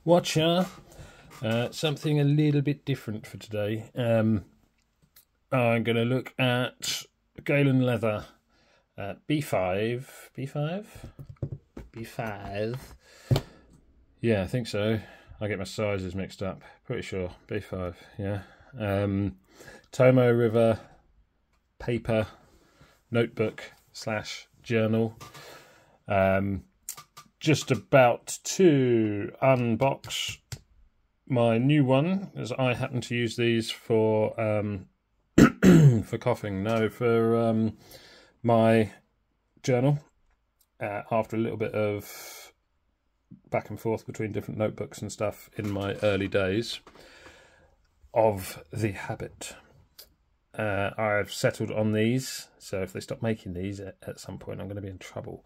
watcher. Something a little bit different for today. I'm going to look at Galen leather B5. B5. Yeah, I think so. I get my sizes mixed up. Pretty sure B5. Yeah. Tomoe River paper notebook / journal. Just about to unbox my new one, as I happen to use these for for coughing. No, for my journal. After a little bit of back and forth between different notebooks and stuff in my early days of the habit. I've settled on these, so if they stop making these at some point, I'm going to be in trouble.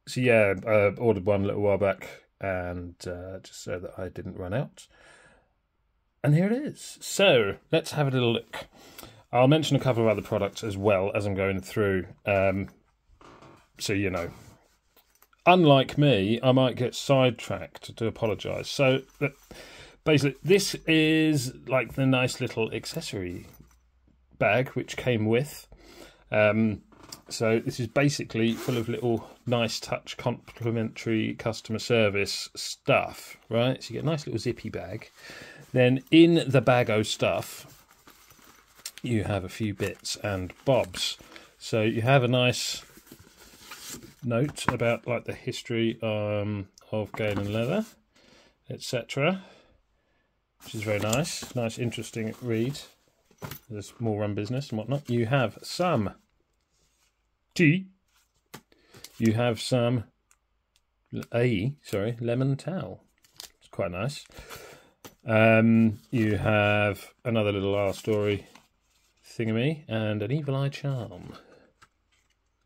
So yeah, I ordered one a little while back, and just so that I didn't run out. And here it is. So let's have a little look. I'll mention a couple of other products as well as I'm going through. So you know, unlike me, I might get sidetracked. To apologise. So basically, this is like the nice little accessory bag which came with. So this is basically full of little nice touch complimentary customer service stuff, right? So you get a nice little zippy bag. Then in the bag o' stuff, you have a few bits and bobs. So you have a nice note about like the history of Galen leather, etc., which is very nice. Nice, interesting read. There's more run business and whatnot. You have some tea. You have some lemon towel. It's quite nice. You have another little R story thingamy and an evil eye charm,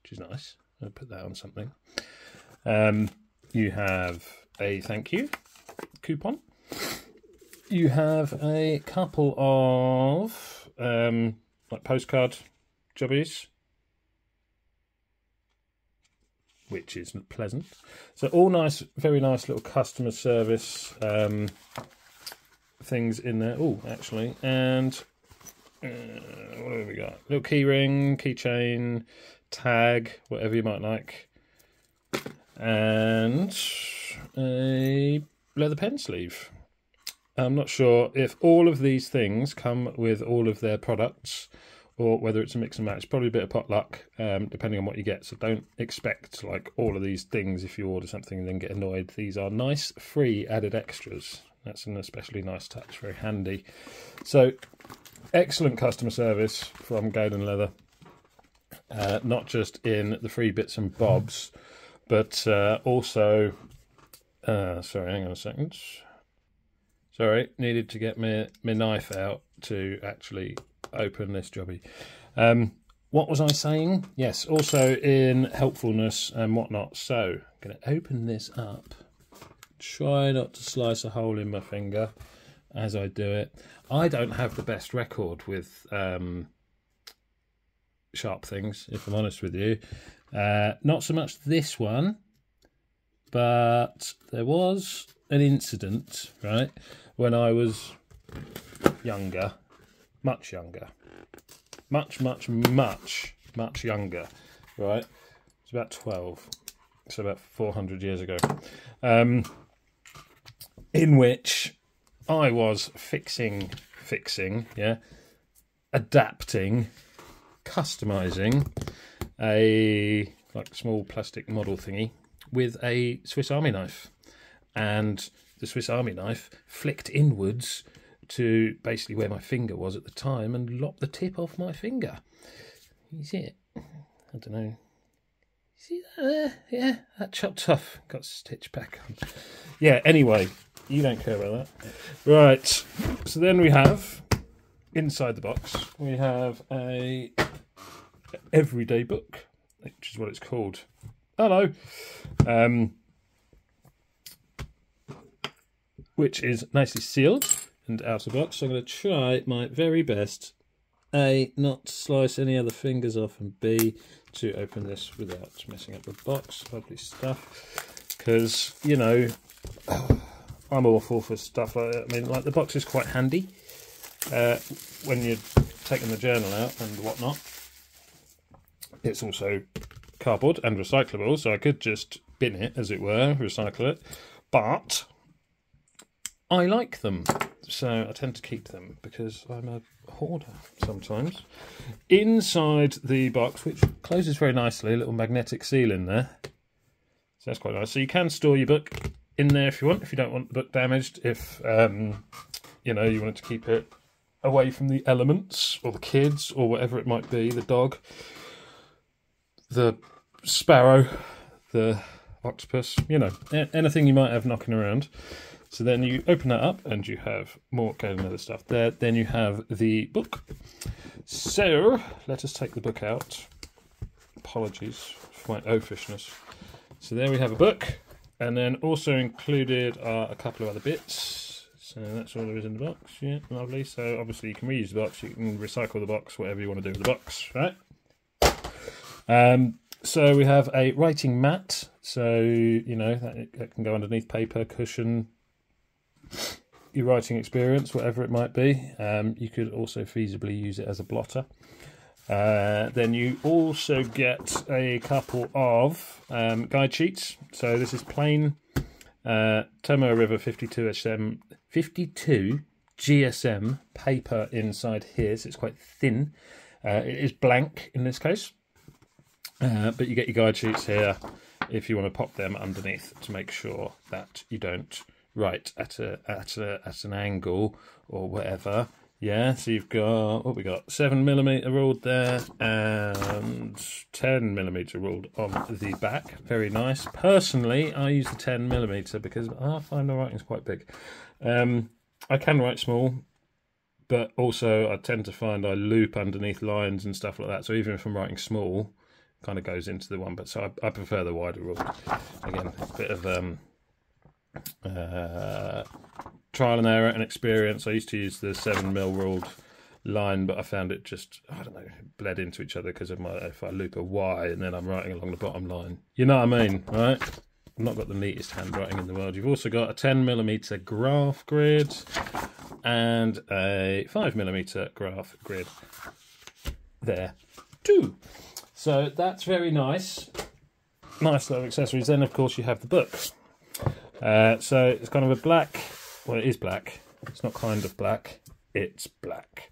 which is nice. I'll put that on something. You have a thank you coupon. You have a couple of like postcard jobbies, which is pleasant. So all nice, very nice little customer service things in there. Oh, actually, and what have we got? Little key ring, keychain, tag, whatever you might like, and a leather pen sleeve. I'm not sure if all of these things come with all of their products or whether it's a mix and match. Probably a bit of potluck, depending on what you get. So don't expect like all of these things if you order something and then get annoyed. These are nice, free added extras. That's an especially nice touch, very handy. So excellent customer service from Galen Leather. Not just in the free bits and bobs, but also... sorry, hang on a second. Sorry, needed to get my knife out to actually open this jobby. What was I saying? Yes, also in helpfulness and whatnot. So, I'm going to open this up. Try not to slice a hole in my finger as I do it. I don't have the best record with sharp things, if I'm honest with you. Not so much this one, but there was an incident, right, when I was younger, much younger, much younger, right? It's about 12, so about 400 years ago, in which I was fixing, yeah, adapting, customizing a like small plastic model thingy with a Swiss Army knife, and the Swiss Army knife flicked inwards to basically where my finger was at the time and lopped the tip off my finger. You see it? I don't know. See that there? Yeah, that chopped off. Got stitched back on. Yeah, anyway, you don't care about that. Right, so then we have, inside the box, we have a everyday book, which is what it's called. Hello. Which is nicely sealed and out of box. So I'm going to try my very best, A, not to slice any other fingers off, and B, to open this without messing up the box. Lovely stuff. Because, you know, I'm awful for stuff like that. I mean, like the box is quite handy when you're taking the journal out and whatnot. It's also cardboard and recyclable, so I could just bin it, as it were, recycle it. But I like them, so I tend to keep them because I'm a hoarder sometimes. Inside the box, which closes very nicely, a little magnetic seal in there. So that's quite nice. So you can store your book in there if you want, if you don't want the book damaged, if you know, you want to keep it away from the elements or the kids or whatever it might be, the dog, the sparrow, the octopus, you know, anything you might have knocking around. So then you open that up and you have more Galen other stuff there. Then you have the book. So let us take the book out. Apologies for my oafishness. So there we have a book, and then also included are a couple of other bits. So that's all there is in the box. Yeah, lovely. So obviously you can reuse the box, you can recycle the box, whatever you want to do with the box, right? So we have a writing mat. So, you know, that can go underneath paper, cushion, your writing experience, whatever it might be. You could also feasibly use it as a blotter. Then you also get a couple of guide sheets. So this is plain Tomoe River 52 GSM paper inside here, so it's quite thin. It is blank in this case, but you get your guide sheets here if you want to pop them underneath to make sure that you don't write at an angle or whatever. Yeah, so you've got, what we got, 7mm ruled there and 10mm ruled on the back. Very nice. Personally, I use the 10mm because I find the writing's quite big. I can write small, but also I tend to find I loop underneath lines and stuff like that. So even if I'm writing small, it kind of goes into the one. But so I prefer the wider ruled. Again, a bit of trial and error and experience. I used to use the 7mm ruled line, but I found it just, I don't know, bled into each other because of if I loop a Y and then I'm writing along the bottom line. You know what I mean, right? I've not got the neatest handwriting in the world. You've also got a 10mm graph grid and a 5mm graph grid there too. So that's very nice. Nice little accessories. Then, of course, you have the book. So it's kind of a black, well, it is black. It's not kind of black. It's black.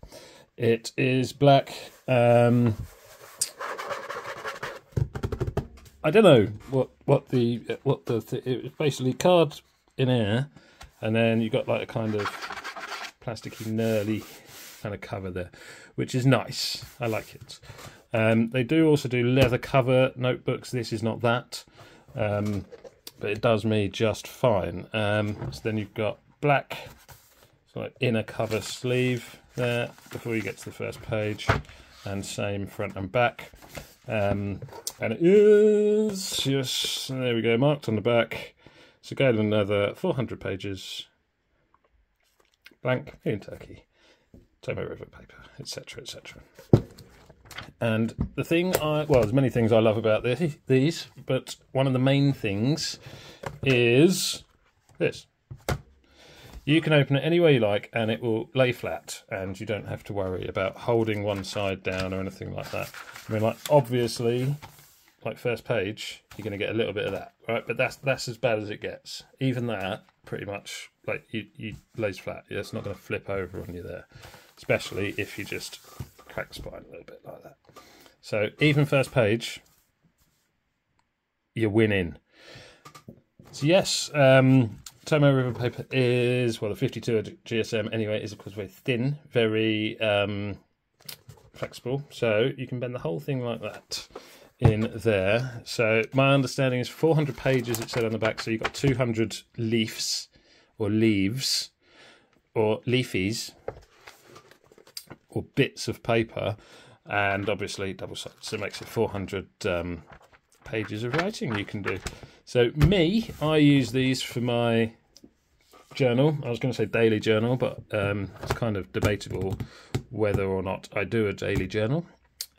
It is black. I don't know what the it was basically card in air, and then you got like a kind of plasticky, knurly kind of cover there, which is nice. I like it. They do also do leather cover notebooks. This is not that. But it does me just fine. So then you've got black sort of inner cover sleeve there before you get to the first page, and same front and back. And it is just, there we go, marked on the back. So Galen leather, 400 pages, blank, in Turkey, Tomoe River paper, etc., etc. And the thing well, there's many things I love about these, but one of the main things is this. You can open it any way you like and it will lay flat, and you don't have to worry about holding one side down or anything like that. I mean, like, obviously, like first page, you're going to get a little bit of that, right? But that's as bad as it gets. Even that, pretty much, like, you lays flat. It's not going to flip over on you there, especially if you just crack spine a little bit like that. So even first page, you're winning. So yes, Tomoe River paper is, well, the 52 GSM anyway, is of course very thin, very flexible. So you can bend the whole thing like that in there. So my understanding is 400 pages, it said on the back. So you've got 200 leaves or leaves or leafies or bits of paper, and obviously double-sided, so it makes it 400 pages of writing you can do. So I use these for my journal. I was going to say daily journal, but it's kind of debatable whether or not I do a daily journal.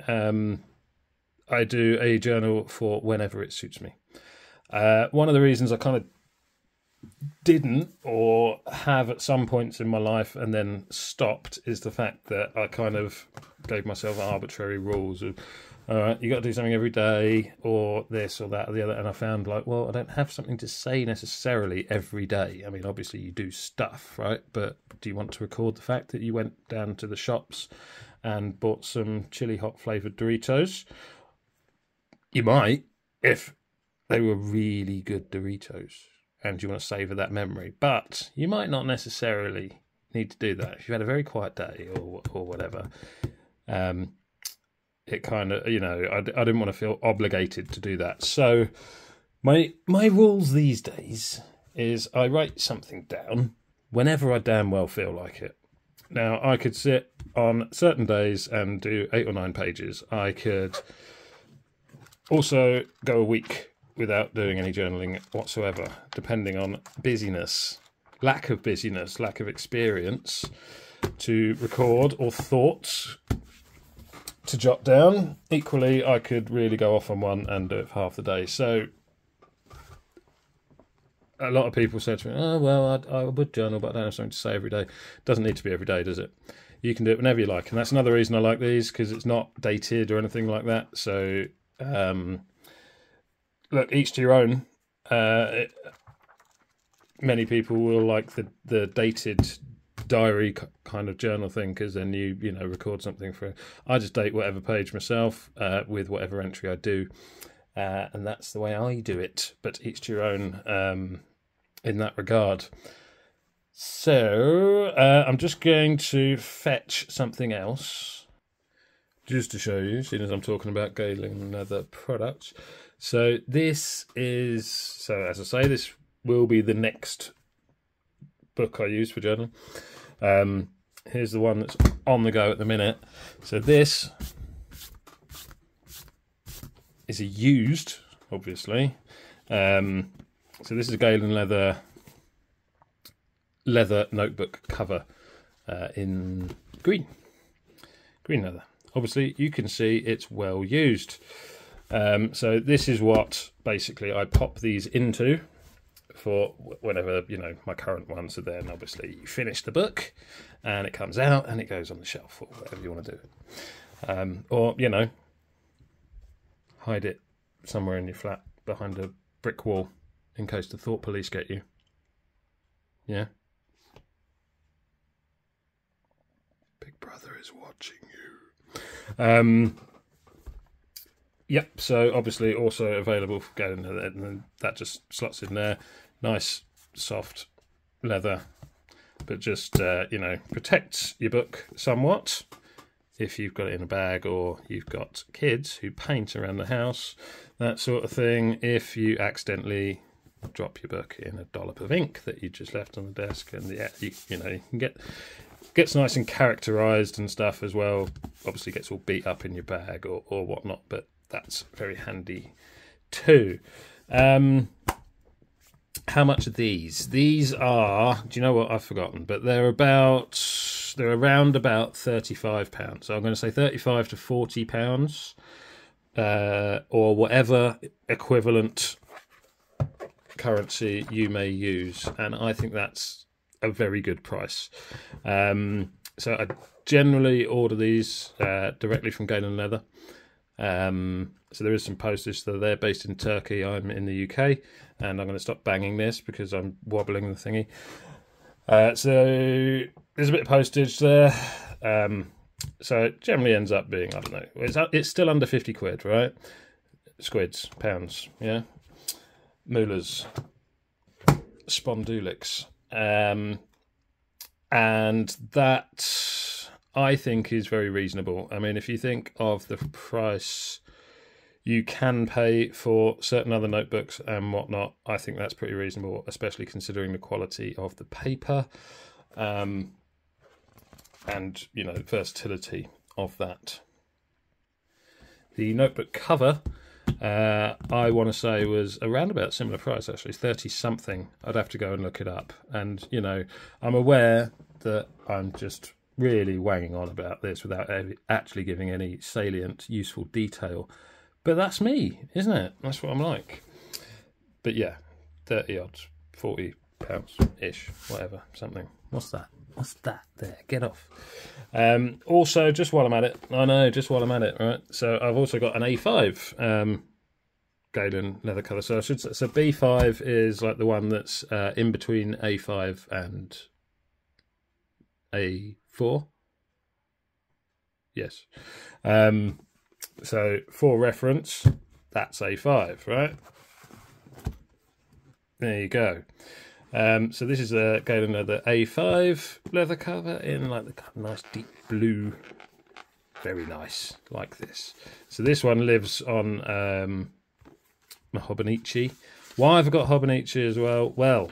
I do a journal for whenever it suits me. One of the reasons I kind of didn't or have at some points in my life and then stopped is the fact that I kind of gave myself arbitrary rules of, all right, you got to do something every day or this or that or the other. And I found like, well, I don't have something to say necessarily every day. I mean, obviously you do stuff, right? But do you want to record the fact that you went down to the shops and bought some chili hot flavoured Doritos? You might, if they were really good Doritos and you want to savour that memory. But you might not necessarily need to do that. If you had a very quiet day or whatever, it kind of, you know, I didn't want to feel obligated to do that. So my rules these days is I write something down whenever I damn well feel like it. Now, I could sit on certain days and do 8 or 9 pages. I could also go a week without doing any journaling whatsoever, depending on busyness, lack of experience to record, or thoughts to jot down. Equally, I could really go off on one and do it for half the day. So a lot of people said to me, oh, well, I would journal, but I don't have something to say every day. It doesn't need to be every day, does it? You can do it whenever you like. And that's another reason I like these, because it's not dated or anything like that. So, look, each to your own. Many people will like the dated diary kind of journal thing, because then you know, record something for. I just date whatever page myself with whatever entry I do, and that's the way I do it. But each to your own in that regard. So I'm just going to fetch something else just to show you, seeing as I'm talking about Galen leather products. So this is, so as I say, this will be the next book I use for journaling. Here's the one that's on the go at the minute. So this is a used, obviously. So this is a Galen leather notebook cover in green leather. Obviously, you can see it's well used. So this is what basically I pop these into for whenever, you know, my current ones are there. And obviously you finish the book and it comes out and it goes on the shelf or whatever you want to do. Or, you know, hide it somewhere in your flat behind a brick wall in case the thought police get you. Yeah. Big Brother is watching you. Yep, so obviously also available for Galen, and that just slots in there. Nice, soft leather, but just, you know, protects your book somewhat if you've got it in a bag, or you've got kids who paint around the house, that sort of thing. If you accidentally drop your book in a dollop of ink that you just left on the desk, and yeah, you know, you can gets nice and characterised and stuff as well. Obviously gets all beat up in your bag or whatnot, but that's very handy too. How much are these? These are, do you know what, I've forgotten, but they're around about £35. So I'm going to say £35 to £40, or whatever equivalent currency you may use, and I think that's a very good price. So I generally order these directly from Galen Leather. So there is some postage. So they're based in Turkey. I'm in the UK, and I'm going to stop banging this because I'm wobbling the thingy. So there's a bit of postage there. So it generally ends up being, I don't know, it's still under 50 quid, right? Squids, pounds, yeah. Moolahs, Spondulics. And that, I think, is very reasonable. I mean, if you think of the price you can pay for certain other notebooks and whatnot, I think that's pretty reasonable, especially considering the quality of the paper, and, you know, versatility of that. The notebook cover, I want to say, was around about similar price, actually, 30 something. I'd have to go and look it up. And, you know, I'm aware that I'm just really wanging on about this without actually giving any salient, useful detail. But that's me, isn't it? That's what I'm like. But yeah, 30 odd, 40 £2-ish, whatever, something. What's that? What's that there? Get off. Also, just while I'm at it, right? So I've also got an A5 Galen leather cover. So so B5 is like the one that's in between A5 and A4. Yes. So for reference, that's A5, right? There you go. So this is a Galen leather A5 leather cover in like the nice deep blue. Very nice, like this. So this one lives on my Hobonichi. Why have I got Hobonichi as well? Well,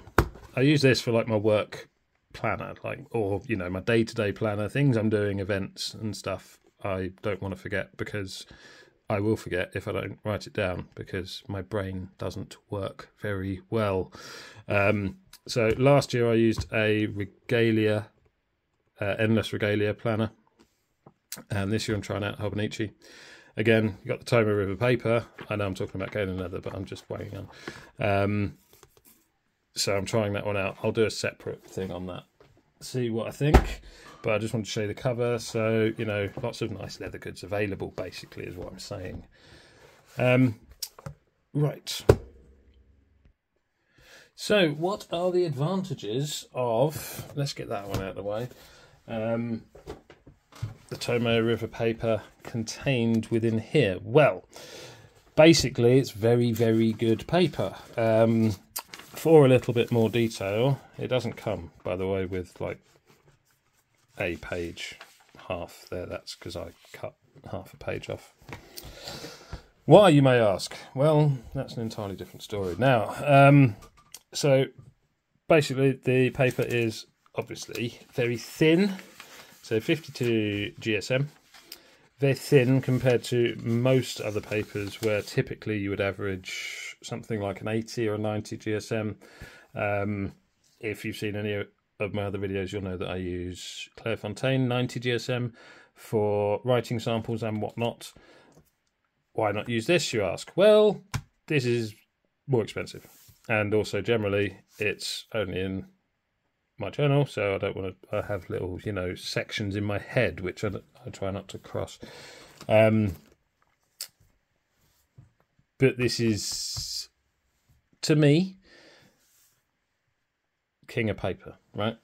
I use this for like my work planner, or you know, my day-to-day planner, things I'm doing, events and stuff. I don't want to forget, because I will forget if I don't write it down, because my brain doesn't work very well. So last year I used a Regalia, Endless Regalia planner, and this year I'm trying out Hobonichi. Again, you got the Tomoe River paper. I know I'm talking about Galen leather, but I'm just weighing on. So I'm trying that one out. I'll do a separate thing on that, see what I think. But I just want to show you the cover. So, you know, lots of nice leather goods available, basically, is what I'm saying. Right. So, what are the advantages of... Let's get that one out of the way. The Tomoe River paper contained within here. Well, basically, it's very, very good paper. For a little bit more detail, it doesn't come, by the way, with like a page half there. That's because I cut half a page off. Why, you may ask? Well, that's an entirely different story. Now, so basically the paper is obviously very thin. So 52 GSM. Very thin compared to most other papers, where typically you would average something like an 80 or a 90 GSM. If you've seen any of my other videos, you'll know that I use Clairefontaine 90 GSM for writing samples and whatnot. Why not use this, you ask? Well, this is more expensive, and also generally it's only in my journal, so I don't want to have little, you know, sections in my head which I try not to cross. But this is, to me, king of paper, right?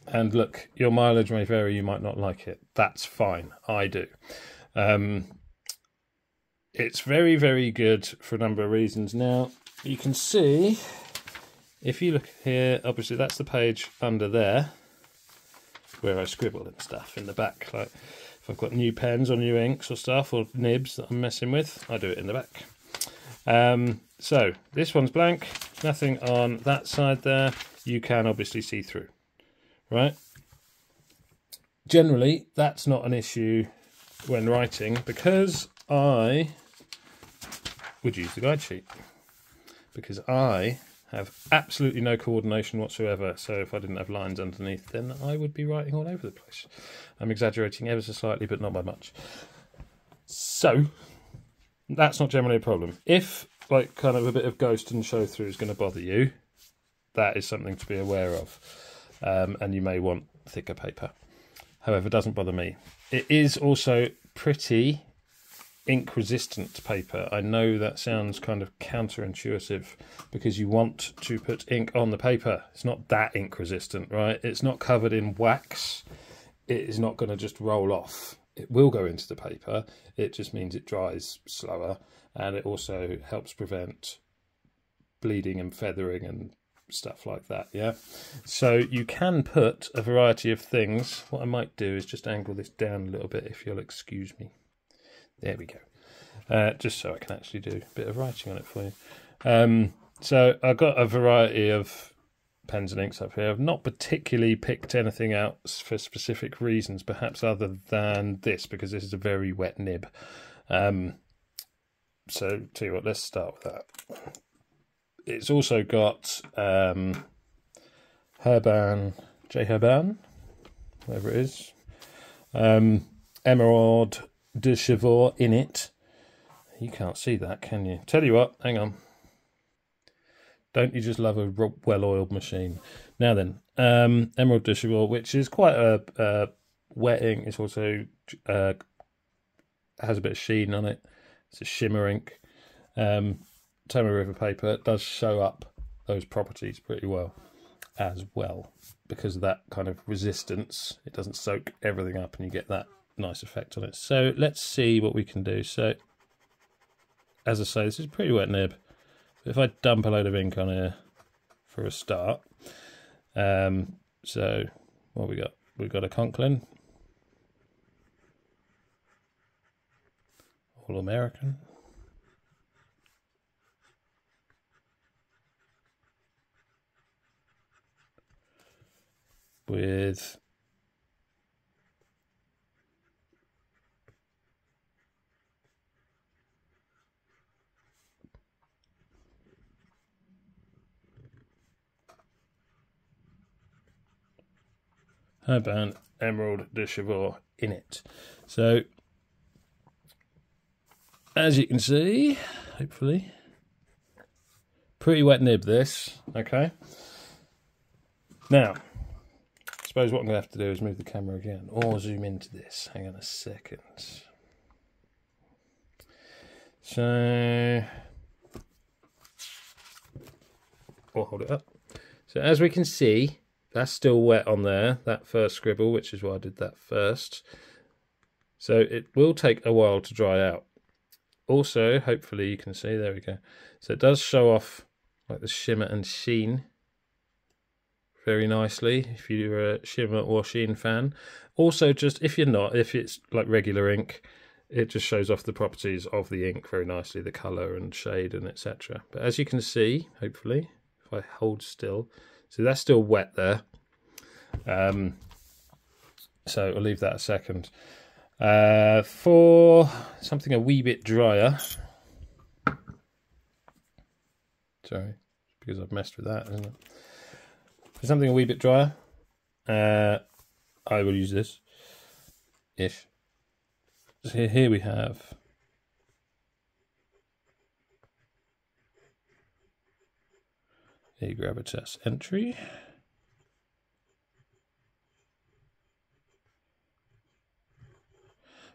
And look, your mileage may vary, you might not like it. That's fine, I do. It's very, very good for a number of reasons. Now, you can see, if you look here, obviously that's the page under there where I scribble and stuff in the back. Like if I've got new pens or new inks or stuff, or nibs that I'm messing with, I do it in the back. So this one's blank, nothing on that side there. You can obviously see through, right? Generally, that's not an issue when writing, because I would use the guide sheet, because I have absolutely no coordination whatsoever. So if I didn't have lines underneath, then I would be writing all over the place. I'm exaggerating ever so slightly, but not by much. So that's not generally a problem. If like kind of a bit of ghost and show through is going to bother you, that is something to be aware of. And you may want thicker paper. However, it doesn't bother me. It is also pretty ink resistant paper. I know that sounds kind of counterintuitive, because you want to put ink on the paper. It's not that ink resistant, right? It's not covered in wax. It is not going to just roll off. It will go into the paper. It just means it dries slower, and it also helps prevent bleeding and feathering and stuff like that, yeah? So you can put a variety of things. What I might do is just angle this down a little bit, if you'll excuse me. There we go. Just so I can actually do a bit of writing on it for you. So I've got a variety of pens and inks up here. I've not particularly picked anything out for specific reasons, perhaps other than this, because this is a very wet nib. So tell you what, let's start with that. It's also got Herban, J. Herban, whatever it is, Emerald de Chevaux in it. You can't see that, can you? Tell you what, hang on. Don't you just love a well-oiled machine? Now then, Emerald Dishable, which is quite a wet ink. It's also has a bit of sheen on it. It's a shimmer ink. Tomoe River paper does show up those properties pretty well as well, because of that kind of resistance. It doesn't soak everything up and you get that nice effect on it. So let's see what we can do. So as I say, this is a pretty wet nib. If I dump a load of ink on here for a start, so what we got? We've got a Conklin, All American, with Herband Emerald de Chivor in it. So as you can see, hopefully, pretty wet nib this. Okay. Now, I suppose what I'm going to have to do is move the camera again or zoom into this. Hang on a second. So, or hold it up. So as we can see, that's still wet on there, that first scribble, which is why I did that first. So it will take a while to dry out. Also, hopefully you can see, there we go. So it does show off like the shimmer and sheen very nicely if you're a shimmer or sheen fan. Also, just if you're not, if it's like regular ink, it just shows off the properties of the ink very nicely, the colour and shade and etc. But as you can see, hopefully, if I hold still, so that's still wet there. So I'll leave that a second. For something a wee bit drier, sorry, because I've messed with that, isn't it? For something a wee bit drier, I will use this ish. So here we have a Gravitas entry.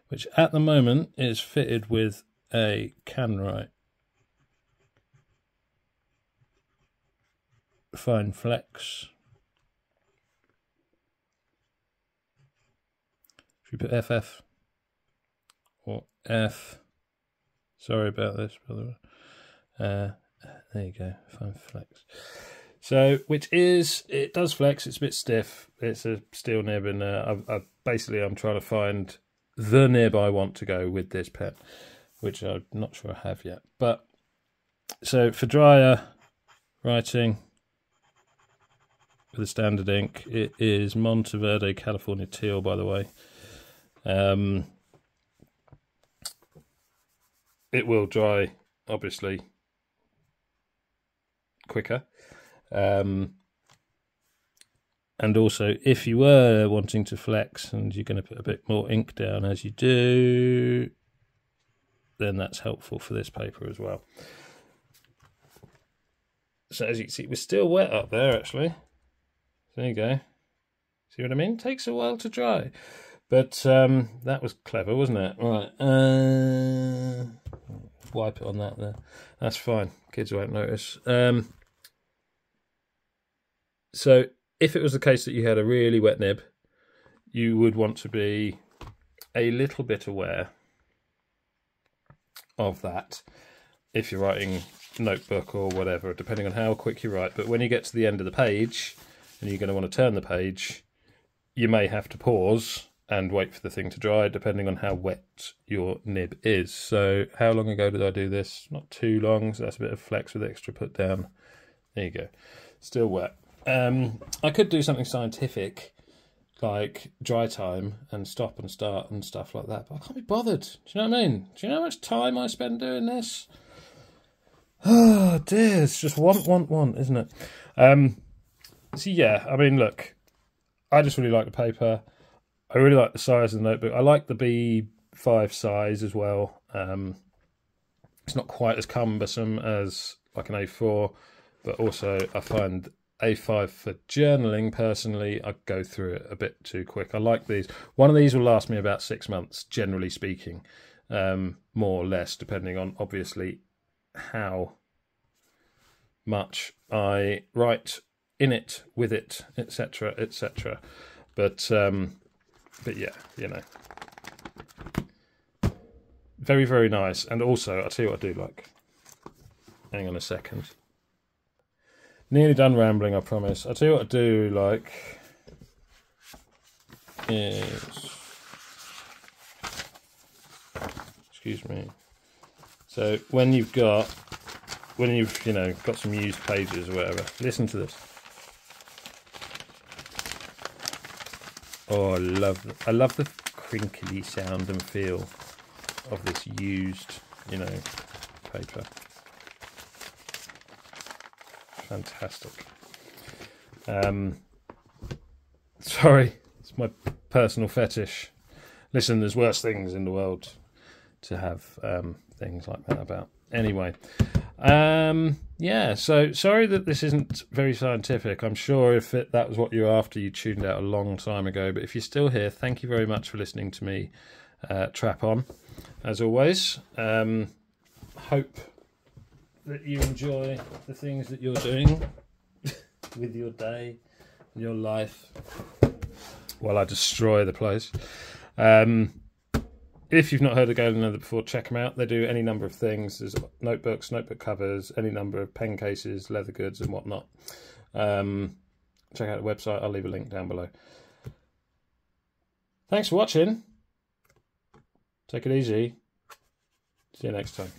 Which at the moment is fitted with a Canwright Fine Flex. Should we put FF or F? Sorry about this, by the way. There you go, Fine Flex. So, which is, it does flex, it's a bit stiff, it's a steel nib, and basically I'm trying to find the nib I want to go with this pen, which I'm not sure I have yet. But so for drier writing with a standard ink, it is Monteverde California Teal, by the way. It will dry, obviously, quicker. And also, if you were wanting to flex and you're going to put a bit more ink down as you do, then that's helpful for this paper as well. So as you can see, we're still wet up there, actually. There you go. See what I mean? Takes a while to dry. But that was clever, wasn't it? Right. Wipe it on that there. That's fine. Kids won't notice. So if it was the case that you had a really wet nib, you would want to be a little bit aware of that if you're writing notebook or whatever, depending on how quick you write. But when you get to the end of the page and you're going to want to turn the page, you may have to pause and wait for the thing to dry, depending on how wet your nib is. So how long ago did I do this? Not too long, so that's a bit of flex with extra put down. There you go. Still wet. I could do something scientific, like dry time and stop and start and stuff like that, but I can't be bothered. Do you know what I mean? Do you know how much time I spend doing this? Oh dear, it's just want, isn't it? So yeah, I mean, look, I just really like the paper. I really like the size of the notebook. I like the B5 size as well. It's not quite as cumbersome as like an A4. but also I find A5 for journaling, personally, I go through it a bit too quick. I like these. One of these will last me about 6 months, generally speaking, more or less, depending on, obviously, how much I write in it, with it, etc., etc. But yeah, you know. Very, very nice. And also, I'll tell you what I do like. Hang on a second. Nearly done rambling, I promise. I'll tell you what I do like is... Excuse me. So when you've got got some used pages or whatever, listen to this. Oh, I love the crinkly sound and feel of this used, paper. Fantastic. Sorry, it's my personal fetish. Listen, there's worse things in the world to have things like that about. Anyway, yeah, so sorry that this isn't very scientific. I'm sure if that was what you were after, you tuned out a long time ago. But if you're still here, thank you very much for listening to me trap on, as always. Hope that you enjoy the things that you're doing with your day, your life, while I destroy the place. If you've not heard of Galen before, check them out. They do any number of things. There's notebooks, notebook covers, any number of pen cases, leather goods and whatnot. Check out the website. I'll leave a link down below. Thanks for watching. Take it easy. See you next time.